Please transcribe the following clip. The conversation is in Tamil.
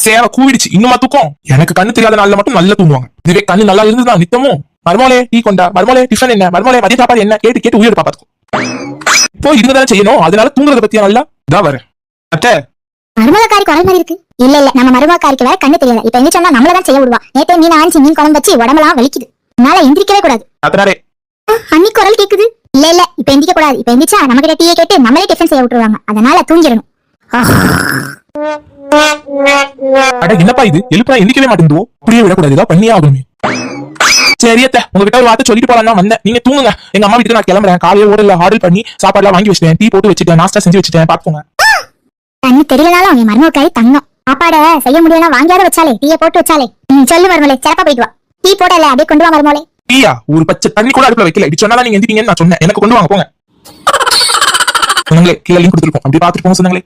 சேவை கூவிடுச்சு இன்னுமா தூக்கம். எனக்கு கண்ணு தெரியாத நாள்ல மட்டும் நல்லா தூங்குவாங்க. இதுவே கண்ணு நல்லா இருந்துதான் நித்தமும் மருமோளே டீ கொண்டா, மருமோளே டிஃபன் என்ன, மருமோளே மதிய சாப்பாடு என்ன கேட்டு கேட்டு உயிர் பாப்பாத்துக்கும். இப்போ இருந்துதானே செய்யணும். அதனால தூங்குறத பத்தியா நல்லா தான் வரேன். அத்தை மருமலக்காரி குரல் மாதிரி இருக்கு. இல்ல இல்ல, நம்ம மருமலக்காரிக்கு வேற கண்ணு தெரியல. இப்ப எந்திரிச்சோம்னா நம்மளதான் செய்ய விடுவா. நேத்தே மீன் ஆஞ்சி மீன் குழம்பு வச்சு உடம்பெல்லாம் வலிக்குது. அதனால எந்திரிக்கவே கூடாது. அத்தனாரே அன்னி குரல் கேக்குது. இல்ல இல்ல, இப்ப எந்திரிக்க கூடாது. இப்ப எந்திரிச்சா நம்ம கிட்ட டீயை கேட்டு நம்மளே டிஃபன் செய்ய விட்டுருவாங்க. அதனால தூங்கிடணும். அட என்னப்பா இது, எழுப்பா எந்திரிக்கவே மாட்டேங்குதோ. இப்படியே விடக்கூடாது, ஏதாவது பண்ணியே ஆகணுமே. சரி அத்தை, உங்ககிட்ட ஒரு வார்த்தை சொல்லிட்டு போலாம் வந்தேன். நீங்க தூங்குங்க. எங்க அம்மா வீட்டுக்கு நான் கிளம்புறேன். காலையில ஓடல ஆர்டர் பண்ணி சாப்பாடுலாம் வாங்கி வச்சிட்டேன். டீ போட்டு வச்சுட்டேன். நாஸ்டா செஞ்சு வச்சுட்டேன். பாத்துக்கோங்க. கண்ணு தெரியலனாலும் என் மருமலக்காரி தங்கம். சாப்பாட செய்ய முடியலனா வாங்கியாத வச்சாலே, டீயை போட்டு வச்சாலே. சொல்லு மருமலே, சிறப்பா போயிட்டு வா. டீ போடல அப்படியே கொண்டு வா மருமலே. டீயா? ஒரு பச்சை தண்ணி கூட அடுப்புல வைக்கல. இப்படி சொன்னாதான் நீங்க எந்திரிப்பீங்கன்னு நான் சொன்னேன். எனக்கு கொண்டு வாங்க போங்க. சொன்னாங்களே கீழே லிங்க் கொடுத்துருக்கோம். அப்படி பாத்துட்டு போங்க சொன்னாங்களே.